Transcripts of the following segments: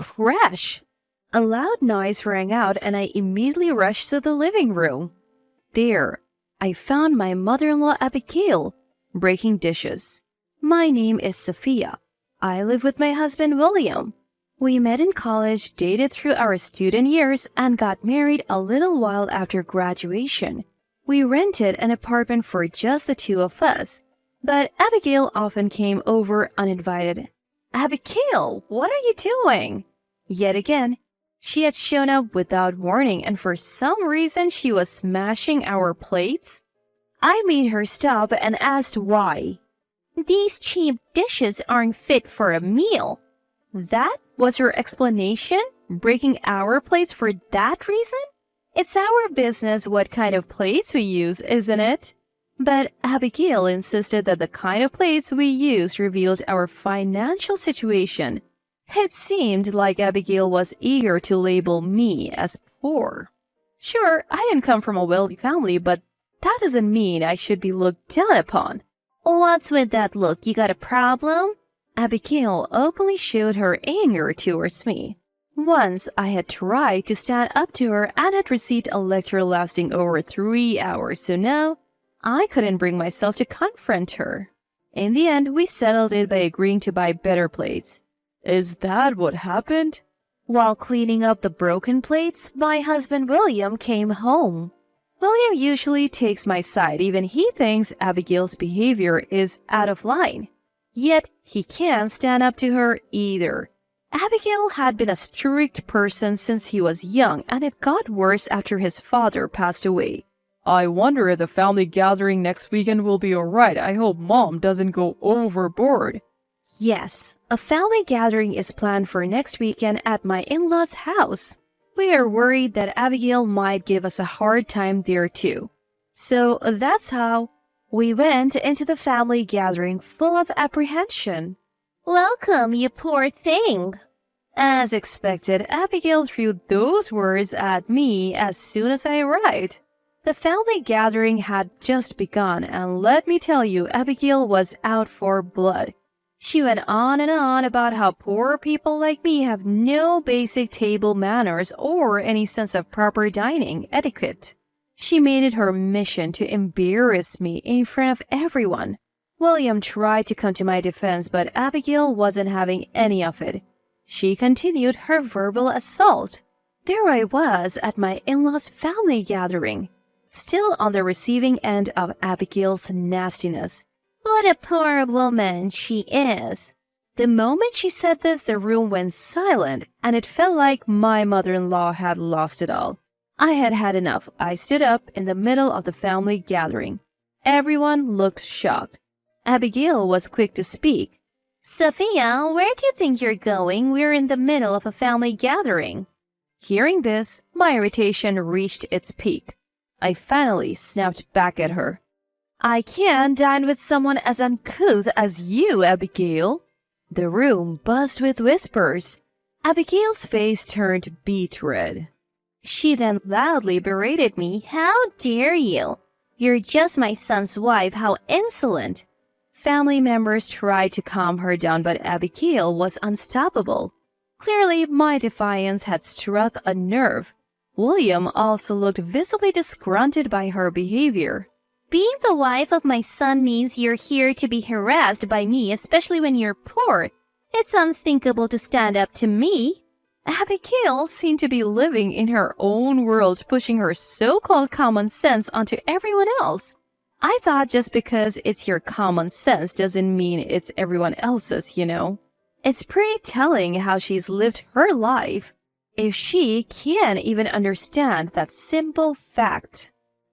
Crash! A loud noise rang out and I immediately rushed to the living room. There, I found my mother-in-law Abigail, breaking dishes. My name is Sophia. I live with my husband William. We met in college, dated through our student years, and got married a little while after graduation. We rented an apartment for just the two of us, but Abigail often came over uninvited. Abigail, what are you doing? Yet again, she had shown up without warning, and for some reason she was smashing our plates. I made her stop and asked why. These cheap dishes aren't fit for a meal. That was her explanation? Breaking our plates for that reason? It's our business what kind of plates we use, isn't it? But Abigail insisted that the kind of plates we used revealed our financial situation. It seemed like Abigail was eager to label me as poor. Sure, I didn't come from a wealthy family, but that doesn't mean I should be looked down upon. What's with that look? You got a problem? Abigail openly showed her anger towards me. Once I had tried to stand up to her and had received a lecture lasting over 3 hours, so now I couldn't bring myself to confront her. In the end, we settled it by agreeing to buy better plates. Is that what happened? While cleaning up the broken plates, my husband William came home. William usually takes my side, even he thinks Abigail's behavior is out of line. Yet he can't stand up to her either. Abigail had been a strict person since he was young, and it got worse after his father passed away. I wonder if the family gathering next weekend will be alright. I hope Mom doesn't go overboard. Yes, a family gathering is planned for next weekend at my in-laws' house. We are worried that Abigail might give us a hard time there too. So that's how we went into the family gathering full of apprehension. Welcome, you poor thing. As expected, Abigail threw those words at me as soon as I arrived. The family gathering had just begun, and let me tell you, Abigail was out for blood. She went on and on about how poor people like me have no basic table manners or any sense of proper dining etiquette. She made it her mission to embarrass me in front of everyone. William tried to come to my defense, but Abigail wasn't having any of it. She continued her verbal assault. There I was at my in-laws' family gathering, still on the receiving end of Abigail's nastiness. What a poor woman she is. The moment she said this, the room went silent, and it felt like my mother-in-law had lost it all. I had had enough. I stood up in the middle of the family gathering. Everyone looked shocked. Abigail was quick to speak. Sophia, where do you think you're going? We're in the middle of a family gathering. Hearing this, my irritation reached its peak. I finally snapped back at her. I can't dine with someone as uncouth as you, Abigail. The room buzzed with whispers. Abigail's face turned beet red. She then loudly berated me. How dare you? You're just my son's wife. How insolent. Family members tried to calm her down, but Abigail was unstoppable. Clearly, my defiance had struck a nerve. William also looked visibly disgruntled by her behavior. Being the wife of my son means you're here to be harassed by me, especially when you're poor. It's unthinkable to stand up to me. Abigail seemed to be living in her own world, pushing her so-called common sense onto everyone else. I thought just because it's your common sense doesn't mean it's everyone else's, you know. It's pretty telling how she's lived her life, if she can't even understand that simple fact.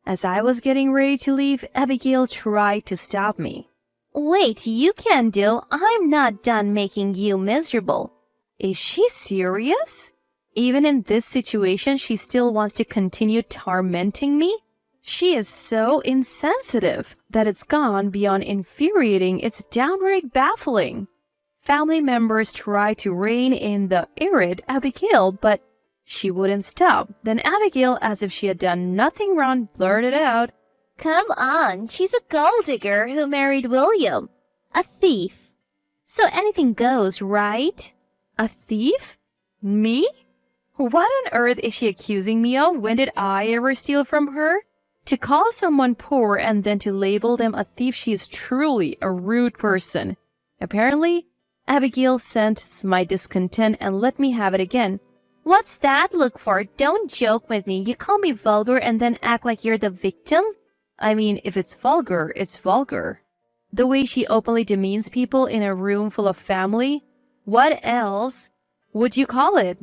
As I was getting ready to leave, Abigail tried to stop me. Wait, you can't do. I'm not done making you miserable. Is she serious? Even in this situation, she still wants to continue tormenting me? She is so insensitive that it's gone beyond infuriating, it's downright baffling. Family members tried to rein in the irate Abigail, but she wouldn't stop. Then Abigail, as if she had done nothing wrong, blurted out, Come on, she's a gold digger who married William. A thief. So anything goes, right? A thief? Me? What on earth is she accusing me of? When did I ever steal from her? To call someone poor and then to label them a thief, she is truly a rude person. Apparently, Abigail sensed my discontent and let me have it again. What's that look for? Don't joke with me. You call me vulgar and then act like you're the victim? I mean, if it's vulgar, it's vulgar. The way she openly demeans people in a room full of family, what else would you call it?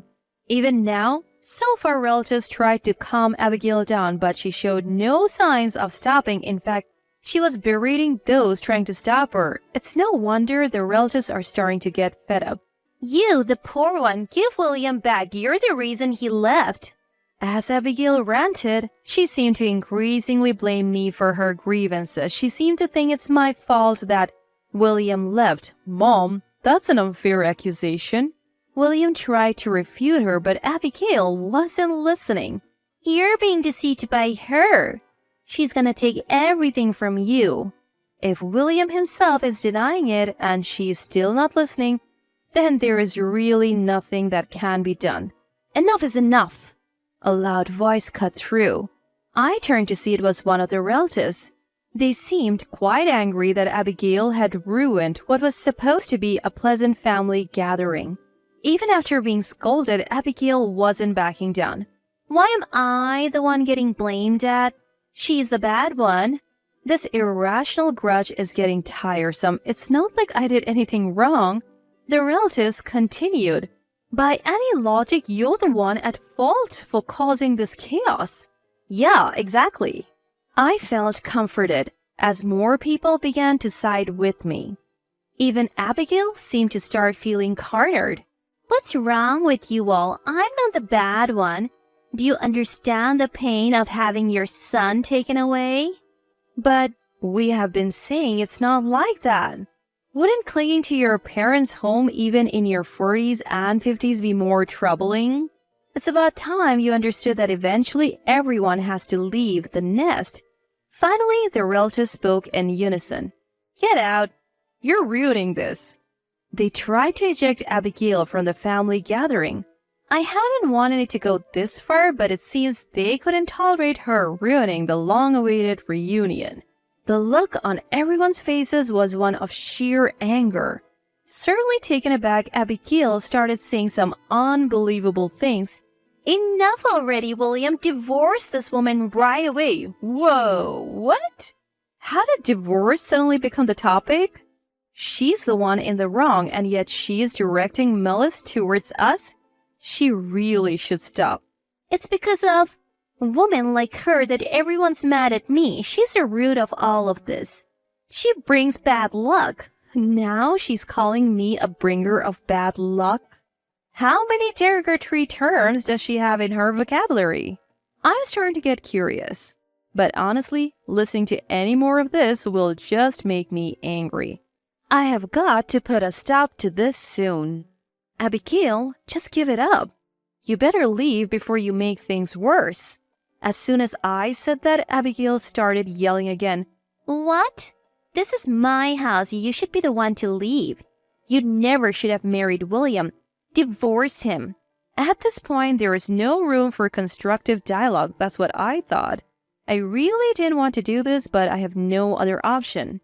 Even now, some of our relatives tried to calm Abigail down, but she showed no signs of stopping. In fact, she was berating those trying to stop her. It's no wonder the relatives are starting to get fed up. You, the poor one, give William back. You're the reason he left. As Abigail ranted, she seemed to increasingly blame me for her grievances. She seemed to think it's my fault that William left. Mom, that's an unfair accusation. William tried to refute her, but Abigail wasn't listening. You're being deceived by her. She's gonna take everything from you. If William himself is denying it and she's still not listening, then there is really nothing that can be done. Enough is enough. A loud voice cut through. I turned to see it was one of the relatives. They seemed quite angry that Abigail had ruined what was supposed to be a pleasant family gathering. Even after being scolded, Abigail wasn't backing down. Why am I the one getting blamed at? She's the bad one. This irrational grudge is getting tiresome. It's not like I did anything wrong. The relatives continued. By any logic, you're the one at fault for causing this chaos. Yeah, exactly. I felt comforted as more people began to side with me. Even Abigail seemed to start feeling cornered. What's wrong with you all? I'm not the bad one. Do you understand the pain of having your son taken away? But we have been saying it's not like that. Wouldn't clinging to your parents' home even in your 40s and 50s be more troubling? It's about time you understood that eventually everyone has to leave the nest. Finally, the relatives spoke in unison. Get out. You're ruining this. They tried to eject Abigail from the family gathering. I hadn't wanted it to go this far, but it seems they couldn't tolerate her ruining the long-awaited reunion. The look on everyone's faces was one of sheer anger. Certainly taken aback, Abigail started saying some unbelievable things. Enough already, William. Divorce this woman right away. Whoa, what? How did divorce suddenly become the topic? She's the one in the wrong, and yet she is directing malice towards us? She really should stop. It's because of a woman like her that everyone's mad at me. She's the root of all of this. She brings bad luck. Now she's calling me a bringer of bad luck. How many derogatory terms does she have in her vocabulary? I'm starting to get curious. But honestly, listening to any more of this will just make me angry. I have got to put a stop to this soon. Abigail, just give it up. You better leave before you make things worse. As soon as I said that, Abigail started yelling again. What? This is my house. You should be the one to leave. You never should have married William. Divorce him. At this point, there is no room for constructive dialogue. That's what I thought. I really didn't want to do this, but I have no other option.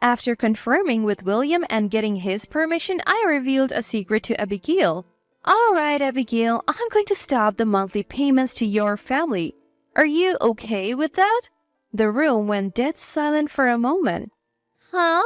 After confirming with William and getting his permission, I revealed a secret to Abigail. All right, Abigail, I'm going to stop the monthly payments to your family. Are you okay with that? The room went dead silent for a moment. Huh?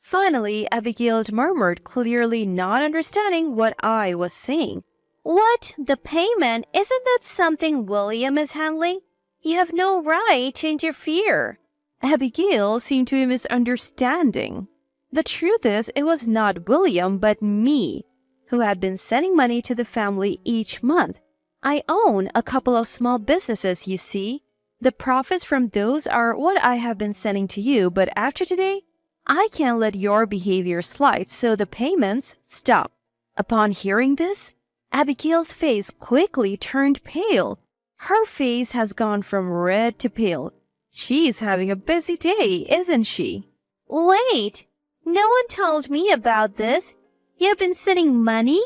Finally, Abigail murmured, clearly not understanding what I was saying. What? The payment? Isn't that something William is handling? You have no right to interfere. Abigail seemed to be misunderstanding. The truth is, it was not William, but me, who had been sending money to the family each month. I own a couple of small businesses, you see. The profits from those are what I have been sending to you, but after today, I can't let your behavior slide, so the payments stop. Upon hearing this, Abigail's face quickly turned pale. Her face has gone from red to pale. She's having a busy day, isn't she? Wait, no one told me about this. You've been sending money?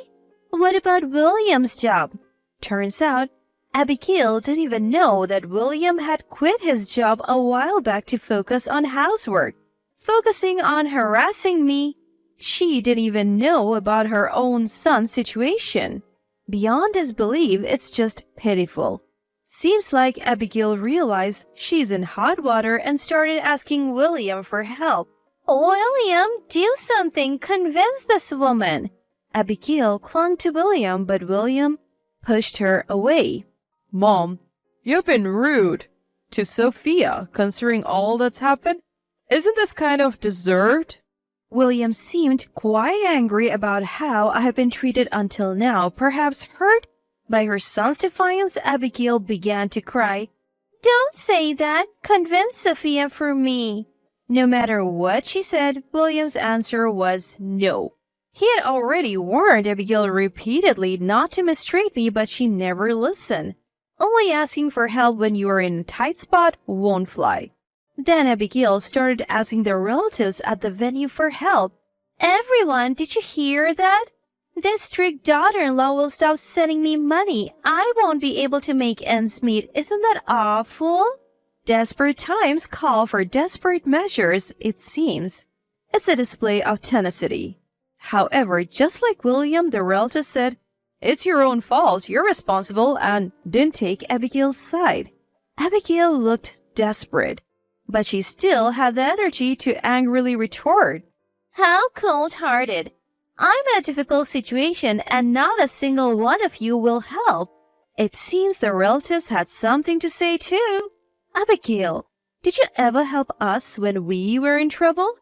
What about William's job? Turns out, Abigail didn't even know that William had quit his job a while back to focus on housework, focusing on harassing me. She didn't even know about her own son's situation. Beyond disbelief, it's just pitiful. Seems like Abigail realized she's in hot water and started asking William for help. William, do something, convince this woman. Abigail clung to William, but William pushed her away. Mom, you've been rude to Sophia, considering all that's happened. Isn't this kind of deserved? William seemed quite angry about how I had been treated until now. Perhaps hurt by her son's defiance, Abigail began to cry. Don't say that. Convince Sophia for me. No matter what she said, William's answer was no. He had already warned Abigail repeatedly not to mistreat me, but she never listened. Only asking for help when you are in a tight spot won't fly. Then Abigail started asking their relatives at the venue for help. Everyone, did you hear that? This strict daughter-in-law will stop sending me money. I won't be able to make ends meet. Isn't that awful? Desperate times call for desperate measures, it seems. It's a display of tenacity. However, just like William, the relatives said, it's your own fault, you're responsible, and didn't take Abigail's side. Abigail looked desperate, but she still had the energy to angrily retort. How cold-hearted! I'm in a difficult situation and not a single one of you will help. It seems the relatives had something to say too. Abigail, did you ever help us when we were in trouble?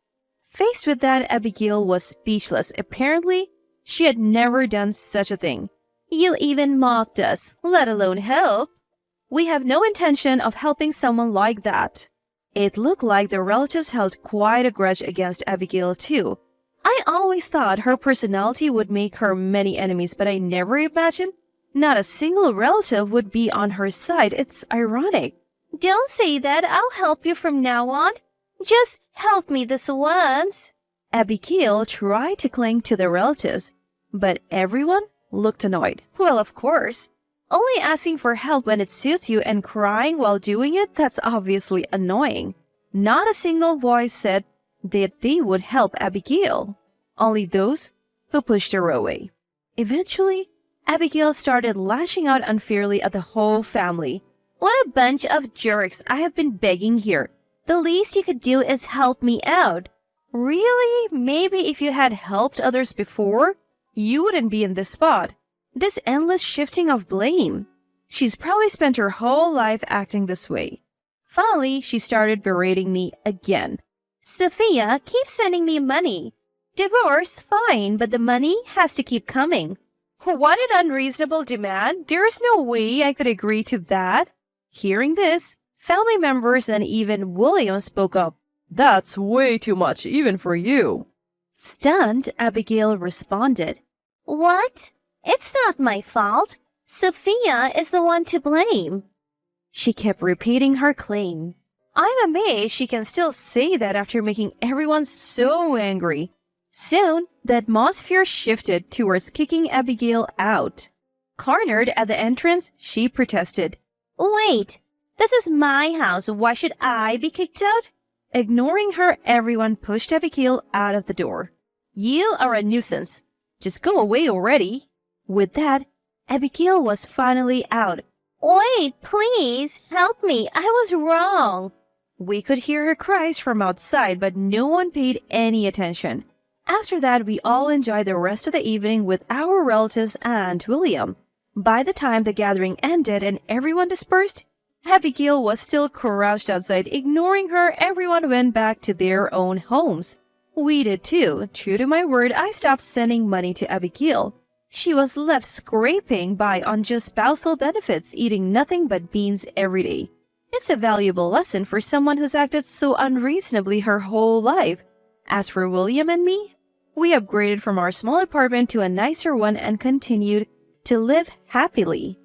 Faced with that, Abigail was speechless. Apparently, she had never done such a thing. You even mocked us, let alone help. We have no intention of helping someone like that. It looked like the relatives held quite a grudge against Abigail too. I always thought her personality would make her many enemies, but I never imagined not a single relative would be on her side. It's ironic. Don't say that. I'll help you from now on. Just help me this once. Abigail tried to cling to the relatives, but everyone looked annoyed. Well, of course. Only asking for help when it suits you and crying while doing it, that's obviously annoying. Not a single voice said that they would help Abigail. Only those who pushed her away. Eventually, Abigail started lashing out unfairly at the whole family. What a bunch of jerks. I have been begging here. The least you could do is help me out. Really? Maybe if you had helped others before, you wouldn't be in this spot. This endless shifting of blame. She's probably spent her whole life acting this way. Finally, she started berating me again. Sophia, keep sending me money. Divorce, fine, but the money has to keep coming. What an unreasonable demand. There's no way I could agree to that. Hearing this, family members and even William spoke up. That's way too much, even for you. Stunned, Abigail responded. What? It's not my fault. Sophia is the one to blame. She kept repeating her claim. I'm amazed she can still say that after making everyone so angry. Soon, the atmosphere shifted towards kicking Abigail out. Cornered at the entrance, she protested. Wait, this is my house. Why should I be kicked out? Ignoring her, everyone pushed Abigail out of the door. You are a nuisance. Just go away already. With that, Abigail was finally out. Wait, please, help me. I was wrong. We could hear her cries from outside, but no one paid any attention. After that, we all enjoyed the rest of the evening with our relatives and William. By the time the gathering ended and everyone dispersed, Abigail was still crouched outside. Ignoring her, everyone went back to their own homes. We did too. True to my word, I stopped sending money to Abigail. She was left scraping by on just spousal benefits, eating nothing but beans every day. It's a valuable lesson for someone who's acted so unreasonably her whole life. As for William and me, we upgraded from our small apartment to a nicer one and continued to live happily.